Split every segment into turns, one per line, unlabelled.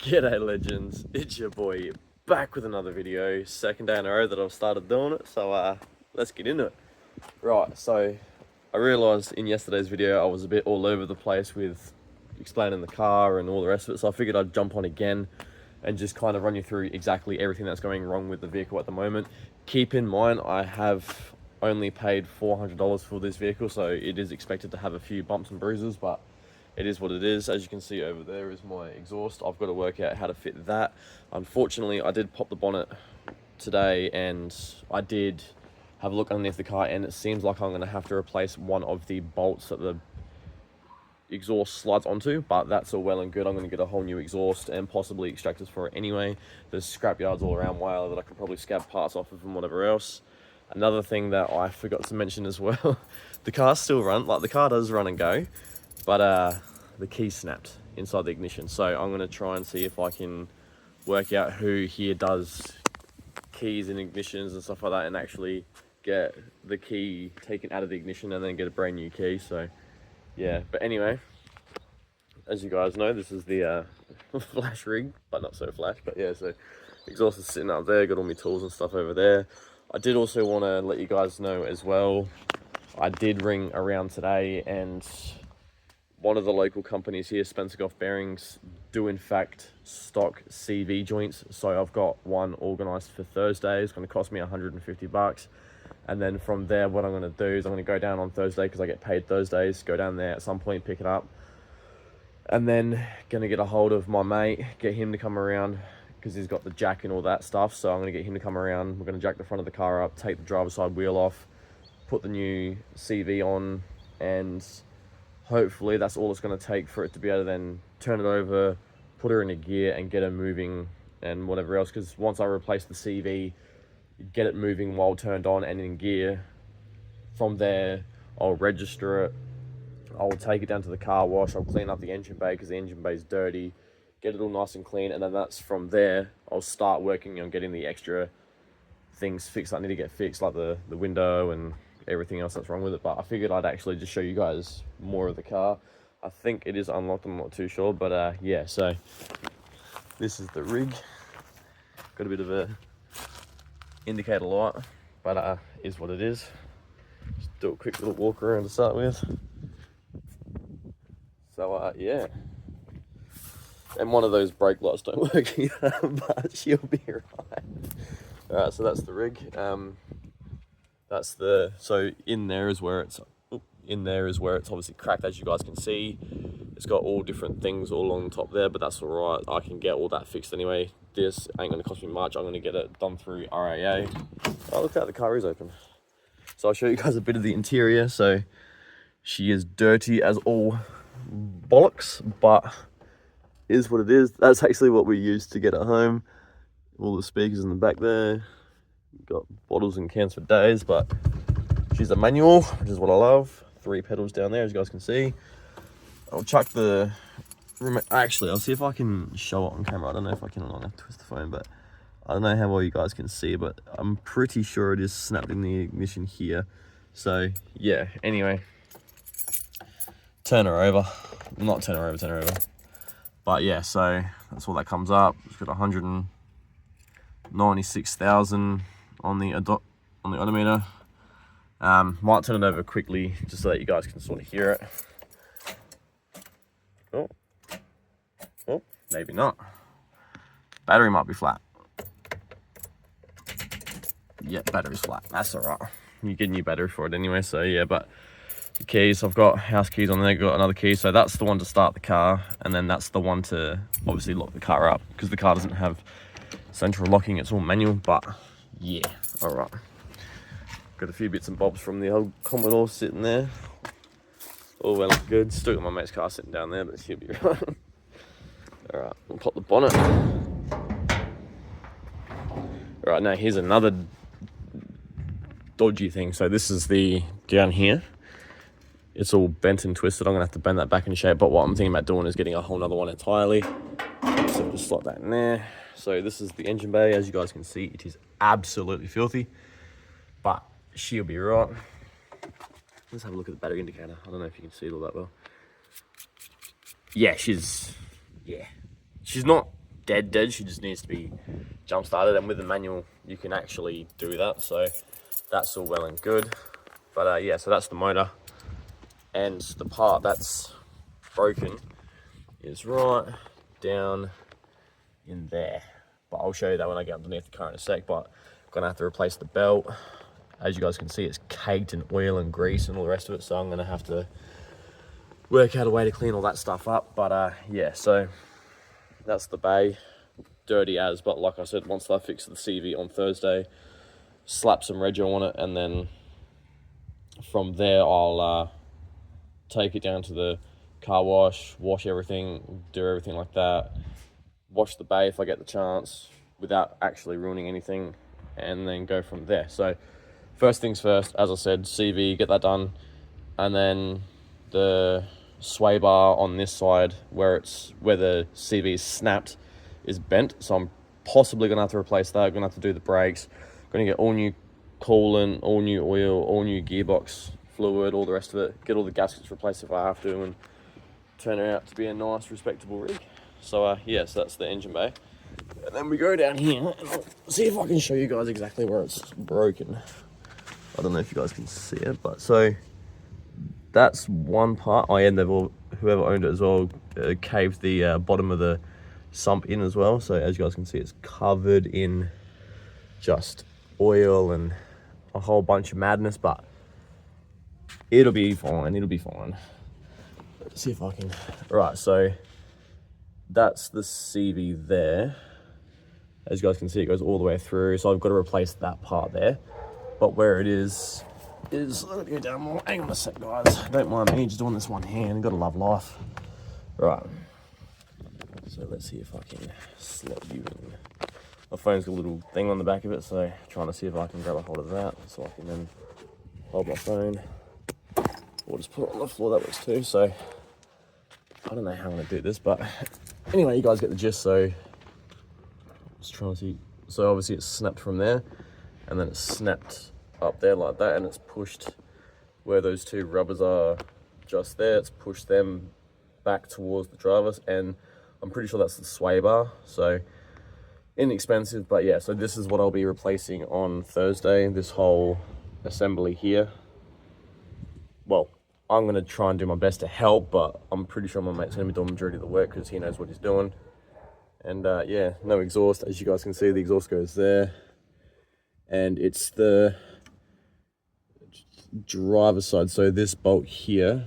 G'day legends, it's your boy back with another video. Second day in a row that I've started doing it, so let's get into it. Right, so I realised in yesterday's video I was a bit all over the place with explaining the car and all the rest of it, so I figured I'd jump on again and just kind of run you through exactly everything that's going wrong with the vehicle at the moment. Keep in mind I have only paid $400 for this vehicle, so it is expected to have a few bumps and bruises, but it is what it is. As you can see over there is my exhaust. I've got to work out how to fit that. Unfortunately, I did pop the bonnet today and I did have a look underneath the car, and it seems like I'm going to have to replace one of the bolts that the exhaust slides onto, but that's all well and good. I'm going to get a whole new exhaust and possibly extractors for it anyway. There's scrap yards all around Whyalla that I could probably scab parts off of and whatever else. Another thing that I forgot to mention as well, the car still runs, like the car does run and go, but the key snapped inside the ignition. So I'm going to try and see if I can work out who here does keys and ignitions and stuff like that, and actually get the key taken out of the ignition and then get a brand new key. So yeah, but anyway, as you guys know, this is the flash rig, but not so flash. But yeah, so exhaust is sitting up there, got all my tools and stuff over there. I did also want to let you guys know as well, I did ring around today, and one of the local companies here, Spencer Golf Bearings, do in fact stock CV joints. So I've got one organized for Thursday. It's going to cost me $150. And then from there, what I'm going to do is I'm going to go down on Thursday because I get paid Thursdays, go down there at some point, pick it up. And then going to get a hold of my mate, get him to come around because he's got the jack and all that stuff. So I'm going to get him to come around. We're going to jack the front of the car up, take the driver's side wheel off, put the new CV on, and hopefully that's all it's going to take for it to be able to then turn it over, put her in a gear and get her moving and whatever else. Because once I replace the CV, get it moving while turned on and in gear, from there I'll register it, I'll take it down to the car wash, I'll clean up the engine bay because the engine bay is dirty, get it all nice and clean, and then that's from there I'll start working on getting the extra things fixed that need to get fixed, like the window and everything else that's wrong with it. But I figured I'd actually just show you guys more of the car. I think it is unlocked, I'm not too sure, but yeah, so this is the rig. Got a bit of a indicator light, but is what it is. Just do a quick little walk around to start with. So yeah, and one of those brake lights don't work either, but she'll be right. All right, so that's the rig. That's the, so in there is where it's obviously cracked, as you guys can see. It's got all different things all along the top there, but that's all right. I can get all that fixed anyway. This ain't going to cost me much. I'm going to get it done through RAA. Oh, look out, the car is open. So I'll show you guys a bit of the interior. So she is dirty as all bollocks, but is what it is. That's actually what we use to get it home. All the speakers in the back there. Got bottles and cans for days, but she's a manual, which is what I love. 3 pedals down there, as you guys can see. I'll chuck the remote. Actually, I'll see if I can show it on camera. I don't know if I can. I'm gonna twist the phone, but I don't know how well you guys can see, but I'm pretty sure it is snapped in the ignition here. So yeah, anyway, turn her over. Not turn her over, turn her over. But yeah, so that's all that comes up. It's got 196,000 on the odometer. Might turn it over quickly just so that you guys can sort of hear it. Oh, maybe not. Battery might be flat. Yeah, battery's flat. That's all right. You get a new battery for it anyway, so yeah. But the keys, I've got house keys on there, got another key. So that's the one to start the car, and then that's the one to obviously lock the car up, because the car doesn't have central locking, it's all manual. But yeah, all right. Got a few bits and bobs from the old Commodore sitting there. All well and good. Still got my mate's car sitting down there, but she'll be right. All right, we'll pop the bonnet. All right, now here's another dodgy thing. So this is the down here. It's all bent and twisted. I'm gonna have to bend that back into shape. But what I'm thinking about doing is getting a whole nother one entirely. So just slot that in there. So this is the engine bay. As you guys can see, it is absolutely filthy, but she'll be right. Let's have a look at the battery indicator. I don't know if you can see it all that well. Yeah, she's not dead. She just needs to be jump started, and with the manual you can actually do that, so that's all well and good. But yeah, so that's the motor, and the part that's broken is right down in there, but I'll show you that when I get underneath the car in a sec. But I'm gonna have to replace the belt. As you guys can see, it's caked in oil and grease and all the rest of it, so I'm gonna have to work out a way to clean all that stuff up. But yeah, so that's the bay, dirty as, but like I said, once I fix the CV on Thursday, slap some rego on it, and then from there I'll take it down to the car wash everything, do everything like that, wash the bay if I get the chance without actually ruining anything, and then go from there. So first things first, as I said, CV, get that done, and then the sway bar on this side where the CV is snapped is bent, so I'm possibly gonna have to replace that. I'm gonna have to do the brakes, gonna get all new coolant, all new oil, all new gearbox fluid, all the rest of it, get all the gaskets replaced if I have to, and turn it out to be a nice respectable rig. So yeah, so that's the engine bay, and then we go down here and I'll see if I can show you guys exactly where it's broken. I don't know if you guys can see it, but so that's one part. Oh yeah, and whoever owned it as well caved the bottom of the sump in as well, so as you guys can see, it's covered in just oil and a whole bunch of madness, but it'll be fine. Let's see if I can. Right, so that's the CV there. As you guys can see, it goes all the way through, so I've got to replace that part there. But where it is let me go down more. Hang on a sec, guys, don't mind me just doing this one hand. Gotta love life. Right, so let's see if I can slot you in. My phone's got a little thing on the back of it, so trying to see if I can grab a hold of that so I can then hold my phone, or just put it on the floor. That works too. So I don't know how I'm gonna do this, but anyway, you guys get the gist. So just trying to see. So obviously it's snapped from there, and then it's snapped up there like that, and it's pushed where those two rubbers are just there. It's pushed them back towards the drivers, and I'm pretty sure that's the sway bar. So inexpensive, but yeah, so this is what I'll be replacing on Thursday, this whole assembly here. Well, I'm going to try and do my best to help, but I'm pretty sure my mate's going to be doing the majority of the work because he knows what he's doing. And yeah, no exhaust. As you guys can see, the exhaust goes there, and it's the driver's side. So this bolt here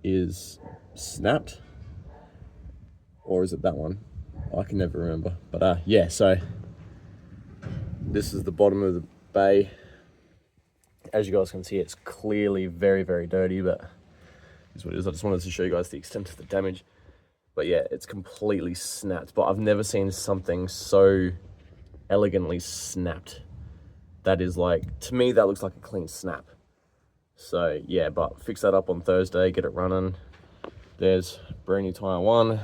is snapped, or is it that one? I can never remember. But yeah, so this is the bottom of the bay. As you guys can see, it's clearly very, very dirty, but it's what it is. I just wanted to show you guys the extent of the damage. But yeah, it's completely snapped. But I've never seen something so elegantly snapped. That is like, to me, that looks like a clean snap. So yeah, but fix that up on Thursday, get it running. There's brand new tire 1,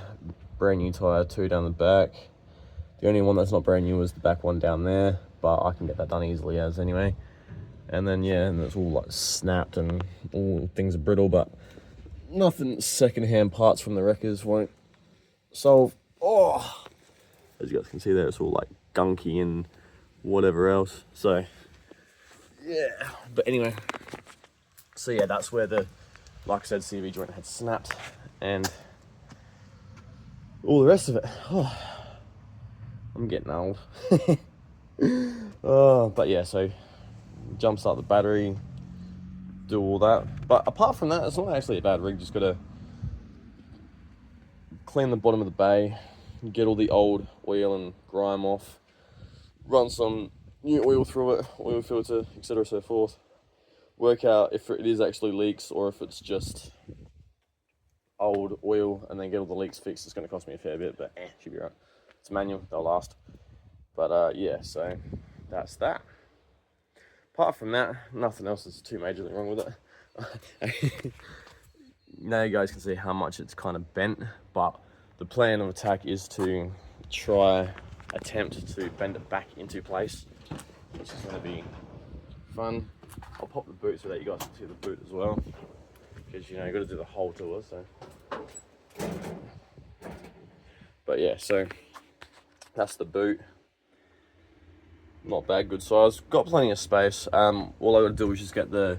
brand new tire 2 down the back. The only one that's not brand new is the back one down there, but I can get that done easily as anyway. And then yeah, and it's all like snapped and all things are brittle, but nothing secondhand parts from the wreckers won't solve. Oh, as you guys can see there, it's all like gunky and whatever else. So yeah, but anyway, so yeah, that's where the, like I said, CV joint had snapped and all the rest of it. Oh, I'm getting old. Oh, but yeah, so jumpstart the battery, do all that. But apart from that, it's not actually a bad rig. Just gotta clean the bottom of the bay, get all the old oil and grime off, run some new oil through it, oil filter, etc. so forth. Work out if it is actually leaks or if it's just old oil, and then get all the leaks fixed. It's going to cost me a fair bit, but should be right. It's manual, they'll last. But yeah, so that's that. Apart from that, nothing else is too majorly wrong with it. Now you guys can see how much it's kind of bent, but the plan of attack is to attempt to bend it back into place, which is going to be fun. I'll pop the boot so that you guys can see the boot as well, because you know you got to do the whole tour. So, but yeah, so That's the boot. Not bad, good size. Got plenty of space. All I gotta do is just get the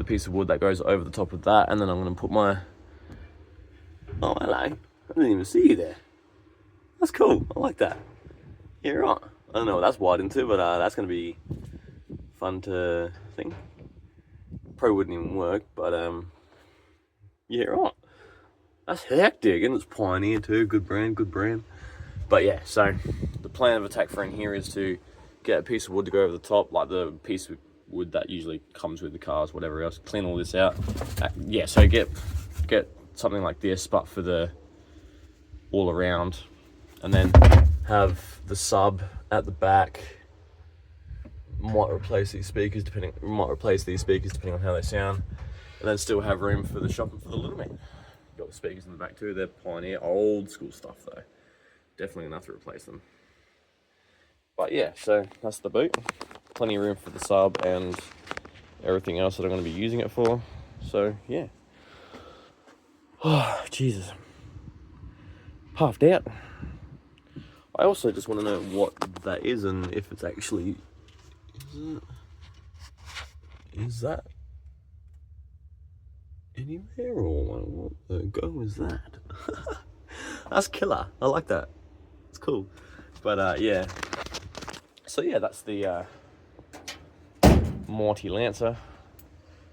piece of wood that goes over the top of that, and then I'm gonna put my... Oh, hello. I didn't even see you there. That's cool. I like that. Yeah, right. I don't know what that's wired into, but that's gonna be fun to think. Probably wouldn't even work, but yeah, right. That's hectic, and it's Pioneer too. Good brand, good brand. But yeah, so the plan of attack for in here is to get a piece of wood to go over the top, like the piece of wood that usually comes with the cars, whatever else. Clean all this out. Yeah, so get something like this, but for the all around, and then have the sub at the back. Might replace these speakers depending on how they sound, and then still have room for the shop and for the little man. Got the speakers in the back too. They're Pioneer, old school stuff though. Definitely enough to replace them. But yeah, so that's the boot. Plenty of room for the sub and everything else that I'm going to be using it for. So yeah. Oh, Jesus. Puffed out. I also just want to know what that is and if it's actually... Is that anywhere, or what the go is that? That's killer. I like that. It's cool. But yeah. So yeah, that's the Mighty Lancer.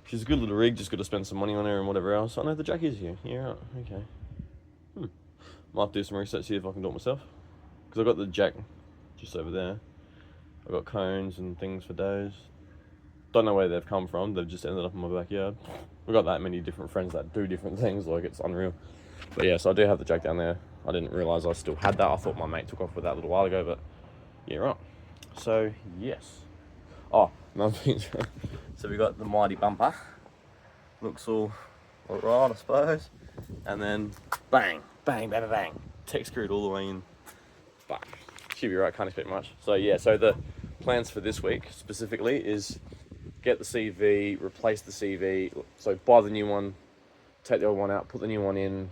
She's a good little rig, just got to spend some money on her and whatever else. I know the jack is here. Yeah, right. Okay. Might do some research, see if I can do it myself. Because I've got the jack just over there. I've got cones and things for those. Don't know where they've come from. They've just ended up in my backyard. We've got that many different friends that do different things. Like, it's unreal. But yeah, so I do have the jack down there. I didn't realise I still had that. I thought my mate took off with that a little while ago. But yeah, right. So, yes. Oh, another thing. So we got the Mighty bumper. Looks all right, I suppose. And then bang, bang, bang, bang. Tech screwed all the way in. But should be right, can't expect much. So yeah, so the plans for this week specifically is get the CV, replace the CV. So buy the new one, take the old one out, put the new one in,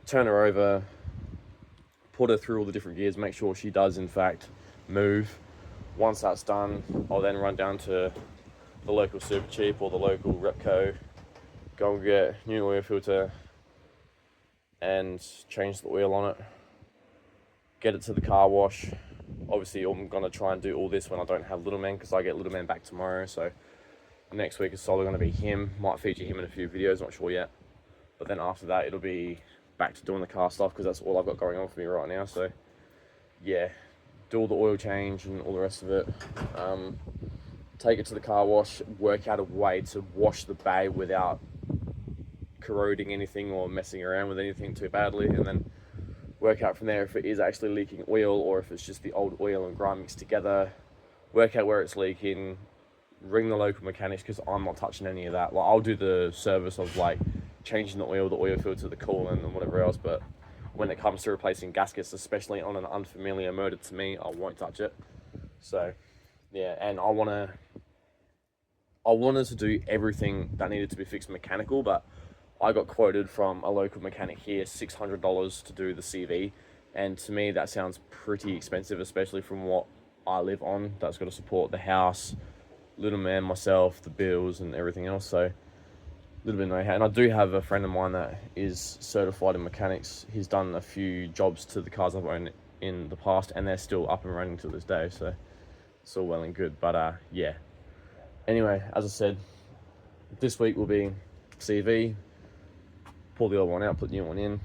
turn her over, put her through all the different gears, make sure she does in fact move. Once that's done, I'll then run down to the local Super Cheap or the local Repco, go and get new oil filter and change the oil on it, get it to the car wash. Obviously I'm going to try and do all this when I don't have Little Man, because I get Little Man back tomorrow, so next week is solely going to be him. Might feature him in a few videos, not sure yet, but then after that it'll be back to doing the car stuff, because that's all I've got going on for me right now. So yeah, do all the oil change and all the rest of it, take it to the car wash, work out a way to wash the bay without corroding anything or messing around with anything too badly, and then work out from there if it is actually leaking oil or if it's just the old oil and grime mixed together. Work out where it's leaking, ring the local mechanics, because I'm not touching any of that. Like, I'll do the service of like changing the oil filter, the coolant and whatever else, but when it comes to replacing gaskets, especially on an unfamiliar motor to me, I won't touch it. So yeah, and I wanted to do everything that needed to be fixed mechanical, but I got quoted from a local mechanic here $600 to do the CV, and to me that sounds pretty expensive, especially from what I live on. That's got to support the house, Little Man, myself, the bills and everything else. So a little bit know how. And I do have a friend of mine that is certified in mechanics. He's done a few jobs to the cars I've owned in the past, and they're still up and running to this day, so it's all well and good. But yeah, anyway, as I said, this week will be CV, pull the old one out, put the new one in,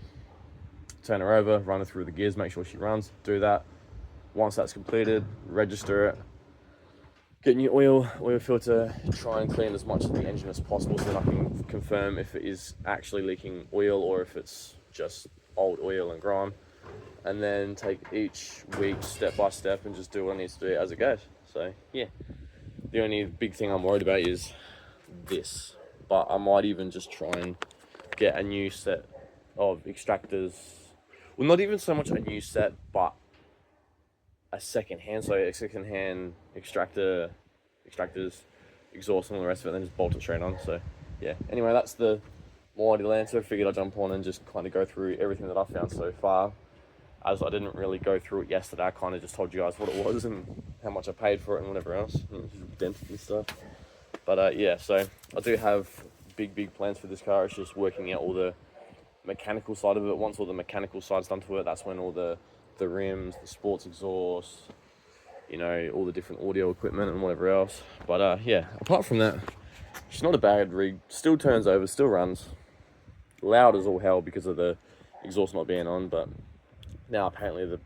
turn her over, run her through the gears, make sure she runs, do that. Once that's completed, register it, get new oil filter, try and clean as much of the engine as possible so that I can confirm if it is actually leaking oil or if it's just old oil and grime, and then take each week step by step and just do what I need to do as it goes. So yeah, the only big thing I'm worried about is this, but I might even just try and get a new set of extractors. Well, not even so much a new set, but a second hand, so a second hand extractors, exhaust and all the rest of it, and then just bolt it straight on. So yeah, anyway, that's the Mighty Lancer. Figured I'd jump on and just kind of go through everything that I've found so far. as I didn't really go through it yesterday, I kind of just told you guys what it was and how much I paid for it and whatever else, dented and stuff. But yeah, so I do have big plans for this car. It's just working out all the mechanical side of it. Once all the mechanical side's done to it, that's when all the rims, the sports exhaust, you know, all the different audio equipment and whatever else. But yeah, apart from that, it's not a bad rig. Still turns over, still runs. Loud as all hell because of the exhaust not being on, but now apparently the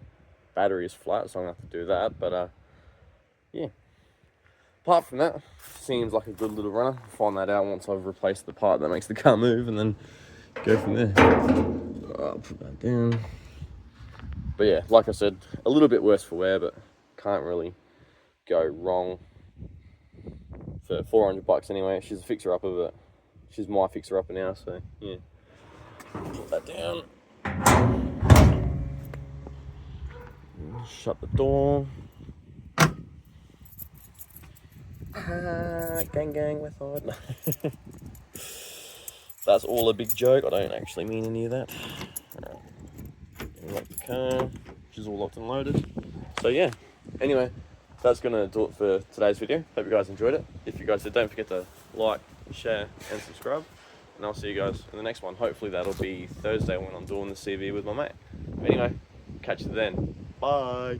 battery is flat, so I'm gonna have to do that. But yeah, apart from that, seems like a good little runner. I'll find that out once I've replaced the part that makes the car move, and then go from there. I'll put that down. But yeah, like I said, a little bit worse for wear, but can't really go wrong. For 400 bucks anyway. She's a fixer upper, but she's my fixer upper now, so yeah. Put that down. Shut the door. Gang, we're fine. That's all a big joke. I don't actually mean any of that. Lock the car. She's all locked and loaded. So yeah. Anyway, that's gonna do it for today's video. Hope you guys enjoyed it. If you guys did, don't forget to like, share, and subscribe. And I'll see you guys in the next one. Hopefully that'll be Thursday when I'm doing the CV with my mate. Anyway, catch you then. Bye.